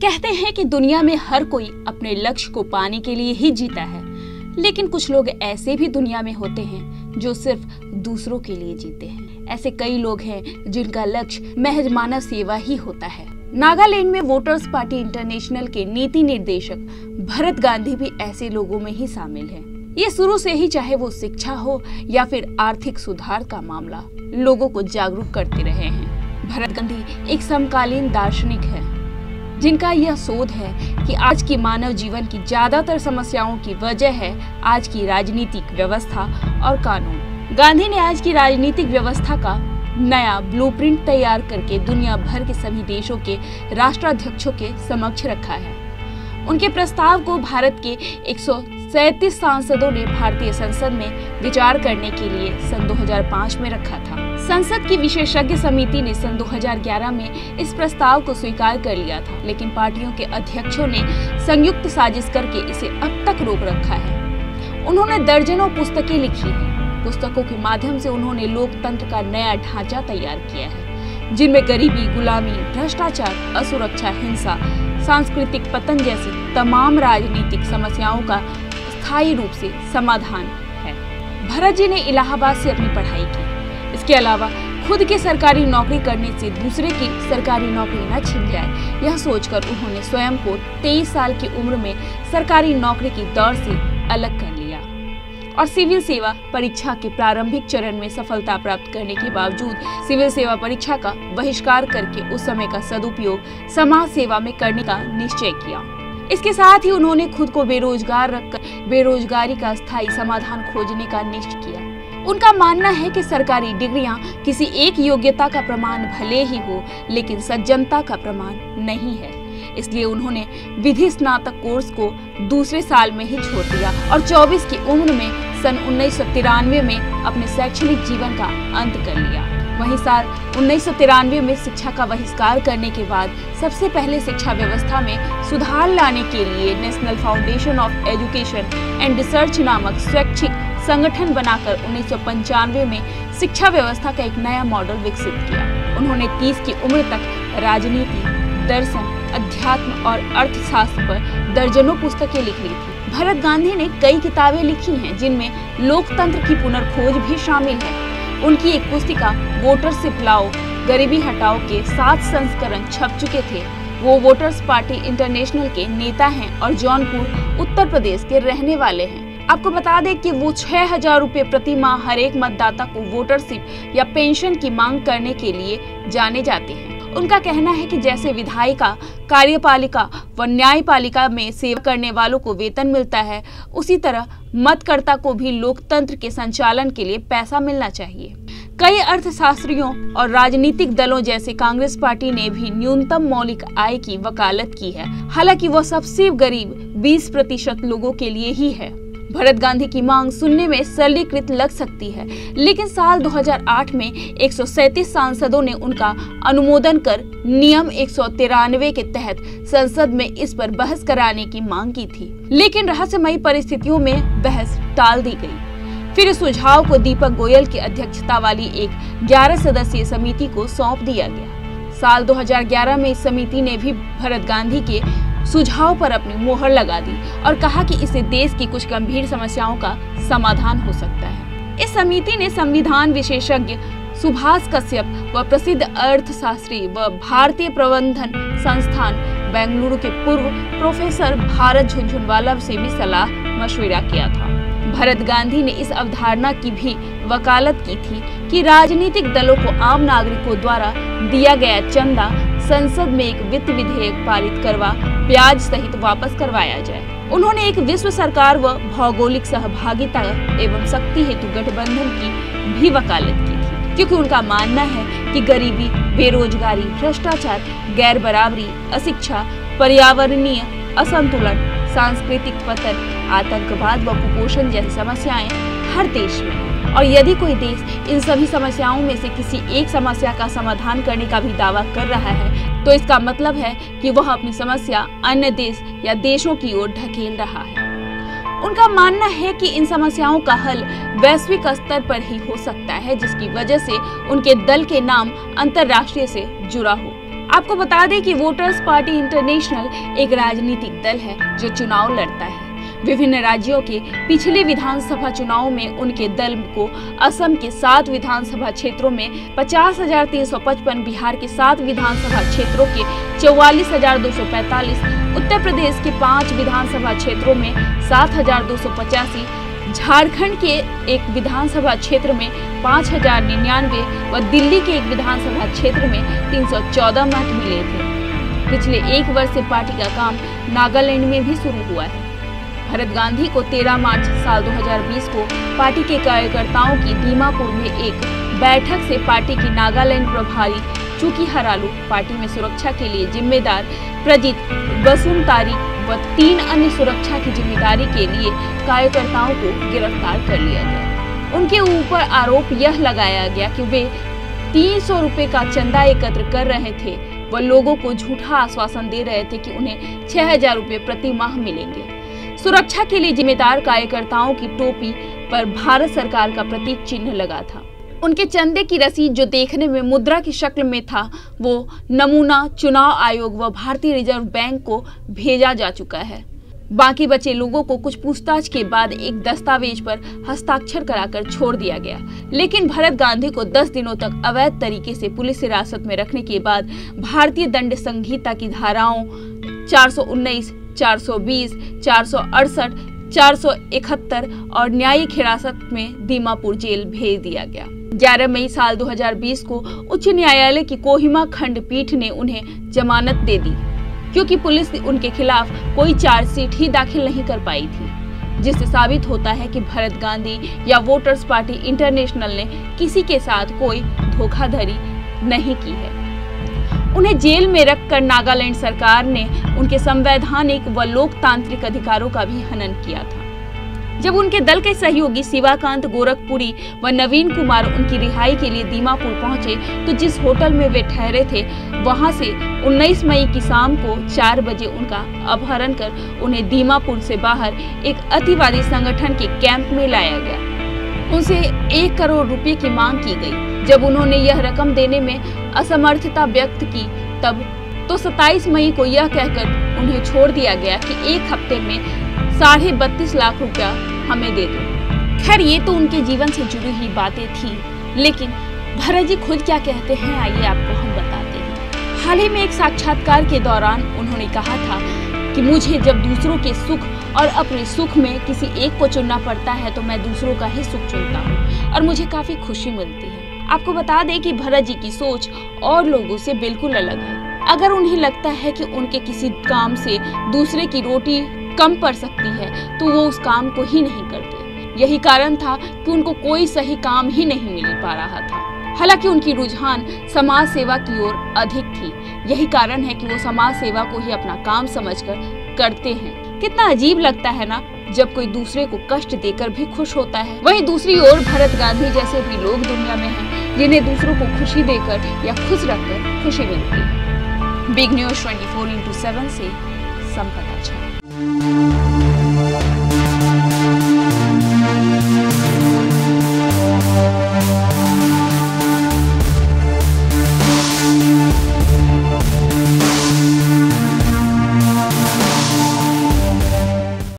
कहते हैं कि दुनिया में हर कोई अपने लक्ष्य को पाने के लिए ही जीता है, लेकिन कुछ लोग ऐसे भी दुनिया में होते हैं जो सिर्फ दूसरों के लिए जीते हैं। ऐसे कई लोग हैं जिनका लक्ष्य महज मानव सेवा ही होता है। नागालैंड में वोटर्स पार्टी इंटरनेशनल के नीति निर्देशक भरत गांधी भी ऐसे लोगों में ही शामिल हैं। ये शुरू से ही, चाहे वो शिक्षा हो या फिर आर्थिक सुधार का मामला, लोगों को जागरूक करते रहे हैं। भरत गांधी एक समकालीन दार्शनिक है जिनका यह शोध है कि आज की मानव जीवन की ज्यादातर समस्याओं की वजह है आज की राजनीतिक व्यवस्था और कानून। गांधी ने आज की राजनीतिक व्यवस्था का नया ब्लूप्रिंट तैयार करके दुनिया भर के सभी देशों के राष्ट्राध्यक्षों के समक्ष रखा है। उनके प्रस्ताव को भारत के 137 सांसदों ने भारतीय संसद में विचार करने के लिए सन 2005 में रखा था। संसद की विशेषज्ञ समिति ने सन 2011 में इस प्रस्ताव को स्वीकार कर लिया था, लेकिन पार्टियों के अध्यक्षों ने संयुक्त साजिश करके इसे अब तक रोक रखा है। उन्होंने दर्जनों पुस्तकें लिखी हैं। पुस्तकों के माध्यम से उन्होंने लोकतंत्र का नया ढांचा तैयार किया है, जिनमें गरीबी, गुलामी, भ्रष्टाचार, असुरक्षा, हिंसा, सांस्कृतिक पतन जैसी तमाम राजनीतिक समस्याओं का स्थायी रूप से समाधान है। भरत जी ने इलाहाबाद से अपनी पढ़ाई की। इसके अलावा खुद की सरकारी नौकरी करने से दूसरे की सरकारी नौकरी न छिन जाए, यह सोचकर उन्होंने स्वयं को 23 साल की उम्र में सरकारी नौकरी की दौड़ से अलग कर लिया और सिविल सेवा परीक्षा के प्रारंभिक चरण में सफलता प्राप्त करने के बावजूद सिविल सेवा परीक्षा का बहिष्कार करके उस समय का सदुपयोग समाज सेवा में करने का निश्चय किया। इसके साथ ही उन्होंने खुद को बेरोजगार रखकर बेरोजगारी का स्थायी समाधान खोजने का निश्चय किया। उनका मानना है कि सरकारी डिग्रियां किसी एक योग्यता का प्रमाण भले ही हो, लेकिन सज्जनता का प्रमाण नहीं है। इसलिए उन्होंने विधि स्नातक कोर्स को दूसरे साल में ही छोड़ दिया और 24 की उम्र में सन 1993 में अपने शैक्षणिक जीवन का अंत कर लिया। वहीं साल 1993 में शिक्षा का बहिष्कार करने के बाद सबसे पहले शिक्षा व्यवस्था में सुधार लाने के लिए national foundation of education and research नामक स्वैच्छिक संगठन बनाकर 1995 में शिक्षा व्यवस्था का एक नया मॉडल विकसित किया। उन्होंने 30 की उम्र तक राजनीति, दर्शन, अध्यात्म और अर्थशास्त्र पर दर्जनों पुस्तकें लिख ली थी। भरत गांधी ने कई किताबें लिखी हैं, जिनमें लोकतंत्र की पुनर्खोज भी शामिल है। उनकी एक पुस्तिका वोटरशिप लाओ, गरीबी हटाओ के 7 संस्करण छप चुके थे। वो वोटर्स पार्टी इंटरनेशनल के नेता हैं और जौनपुर, उत्तर प्रदेश के रहने वाले हैं। आपको बता दें कि वो 6000 रुपए प्रति माह हर एक मतदाता को वोटरशिप या पेंशन की मांग करने के लिए जाने जाते हैं। उनका कहना है कि जैसे विधायिका, कार्यपालिका व न्यायपालिका में सेवा करने वालों को वेतन मिलता है, उसी तरह मतकर्ता को भी लोकतंत्र के संचालन के लिए पैसा मिलना चाहिए। कई अर्थशास्त्रियों और राजनीतिक दलों जैसे कांग्रेस पार्टी ने भी न्यूनतम मौलिक आय की वकालत की है, हालांकि वह सबसे गरीब 20% लोगों के लिए ही है। भरत गांधी की मांग सुनने में सरलीकृत लग सकती है, लेकिन साल 2008 में 137 सांसदों ने उनका अनुमोदन कर नियम 193 के तहत संसद में इस पर बहस कराने की मांग की थी, लेकिन रहस्यमयी परिस्थितियों में बहस टाल दी गई। फिर इस सुझाव को दीपक गोयल की अध्यक्षता वाली एक 11 सदस्यीय समिति को सौंप दिया गया। साल 2011 में इस समिति ने भी भरत गांधी के सुझाव पर अपनी मोहर लगा दी और कहा कि इससे देश की कुछ गंभीर समस्याओं का समाधान हो सकता है। इस समिति ने संविधान विशेषज्ञ सुभाष कश्यप व प्रसिद्ध अर्थशास्त्री व भारतीय प्रबंधन संस्थान बेंगलुरु के पूर्व प्रोफेसर भारत झुनझुनवाला से भी सलाह मशविरा किया था। भरत गांधी ने इस अवधारणा की भी वकालत की थी कि राजनीतिक दलों को आम नागरिकों द्वारा दिया गया चंदा संसद में एक वित्त विधेयक पारित करवा ब्याज सहित वापस करवाया जाए। उन्होंने एक विश्व सरकार व भौगोलिक सहभागिता एवं शक्ति हेतु गठबंधन की भी वकालत की थी, क्योंकि उनका मानना है कि गरीबी, बेरोजगारी, भ्रष्टाचार, गैर बराबरी, अशिक्षा, पर्यावरणीय असंतुलन, सांस्कृतिक पतन, आतंकवाद व कुपोषण जैसी समस्याएं हर देश में हैं। और यदि कोई देश इन सभी समस्याओं में से किसी एक समस्या का समाधान करने का भी दावा कर रहा है, तो इसका मतलब है कि वह अपनी समस्या अन्य देश या देशों की ओर ढकेल रहा है। उनका मानना है कि इन समस्याओं का हल वैश्विक स्तर पर ही हो सकता है, जिसकी वजह से उनके दल के नाम अंतर्राष्ट्रीय से जुड़ा हो। आपको बता दें कि वोटर्स पार्टी इंटरनेशनल एक राजनीतिक दल है जो चुनाव लड़ता है। विभिन्न राज्यों के पिछले विधानसभा चुनाव में उनके दल को असम के 7 विधानसभा क्षेत्रों में 50,355, बिहार के 7 विधानसभा क्षेत्रों के 44,245, उत्तर प्रदेश के 5 विधानसभा क्षेत्रों में 7,285, झारखंड के एक विधानसभा क्षेत्र में 5,099 व दिल्ली के एक विधानसभा क्षेत्र में 314 मत मिले थे। पिछले 1 वर्ष से पार्टी का काम नागालैंड में भी शुरू हुआ है। भरत गांधी को 13 मार्च साल 2020 को पार्टी के कार्यकर्ताओं की दीमापुर में एक बैठक से पार्टी की नागालैंड प्रभारी चुकी हरालू, पार्टी में सुरक्षा के लिए जिम्मेदार प्रजीत बसुमतारी व 3 अन्य सुरक्षा की जिम्मेदारी के लिए कार्यकर्ताओं को गिरफ्तार कर लिया गया। उनके ऊपर आरोप यह लगाया गया कि वे 300 रुपए का चंदा एकत्र कर रहे थे व लोगों को झूठा आश्वासन दे रहे थे कि उन्हें 6,000 रुपए प्रति माह मिलेंगे। सुरक्षा के लिए जिम्मेदार कार्यकर्ताओं की टोपी पर भारत सरकार का प्रतीक चिन्ह लगा था। उनके चंदे की रसीद जो देखने में मुद्रा की शक्ल में था, वो नमूना चुनाव आयोग व भारतीय रिजर्व बैंक को भेजा जा चुका है। बाकी बचे लोगों को कुछ पूछताछ के बाद एक दस्तावेज पर हस्ताक्षर कराकर छोड़ दिया गया, लेकिन भरत गांधी को 10 दिनों तक अवैध तरीके से पुलिस हिरासत में रखने के बाद भारतीय दंड संहिता की धाराओं 419, 420, 468, 471 और न्यायिक हिरासत में दीमापुर जेल भेज दिया गया। 11 मई साल 2020 को उच्च न्यायालय की कोहिमा खंडपीठ ने उन्हें जमानत दे दी, क्योंकि पुलिस उनके खिलाफ कोई चार्जशीट ही दाखिल नहीं कर पाई थी, जिससे साबित होता है कि भरत गांधी या वोटर्स पार्टी इंटरनेशनल ने किसी के साथ कोई धोखाधड़ी नहीं की है। उन्हें जेल में रखकर नागालैंड सरकार ने उनके संवैधानिक व लोकतांत्रिक अधिकारों का भी हनन किया था। जब उनके दल के सहयोगी शिवाकांत गोरखपुरी व नवीन कुमार उनकी रिहाई के लिए दीमापुर पहुंचे, तो जिस होटल में वे ठहरे थे, वहां से 19 मई की शाम को 4 बजे उनका अपहरण कर उन्हें दीमापुर से बाहर एक अतिवादी संगठन के कैंप में लाया गया। उनसे 1 करोड़ रुपए की मांग की गई। जब उन्होंने यह रकम देने में असमर्थता व्यक्त की, तब तो 27 मई को यह कहकर उन्हें छोड़ दिया गया कि 1 हफ्ते में 32.5 लाख रुपया हमें दे दो। खैर, ये तो उनके जीवन से जुड़ी हुई बातें थी, लेकिन भरत जी खुद क्या कहते हैं, आइए आपको हम बताते हैं। हाल ही में एक साक्षात्कार के दौरान उन्होंने कहा था कि मुझे जब दूसरों के सुख और अपने सुख में किसी एक को चुनना पड़ता है, तो मैं दूसरों का ही सुख चुनता हूँ और मुझे काफी खुशी मिलती है। आपको बता दें कि भरत जी की सोच और लोगों से बिल्कुल अलग है। अगर उन्हें लगता है कि उनके किसी काम से दूसरे की रोटी कम पड़ सकती है, तो वो उस काम को ही नहीं करते। यही कारण था कि उनको कोई सही काम ही नहीं मिल पा रहा था। हालांकि उनकी रुझान समाज सेवा की ओर अधिक थी। यही कारण है कि वो समाज सेवा को ही अपना काम समझकर करते हैं। कितना अजीब लगता है ना, जब कोई दूसरे को कष्ट देकर भी खुश होता है। वहीं दूसरी ओर भरत गांधी जैसे भी लोग दुनिया में हैं, जिन्हें दूसरों को खुशी देकर या खुश रखकर खुशी मिलती है। बिग न्यूज 24x7 से संपदा झा।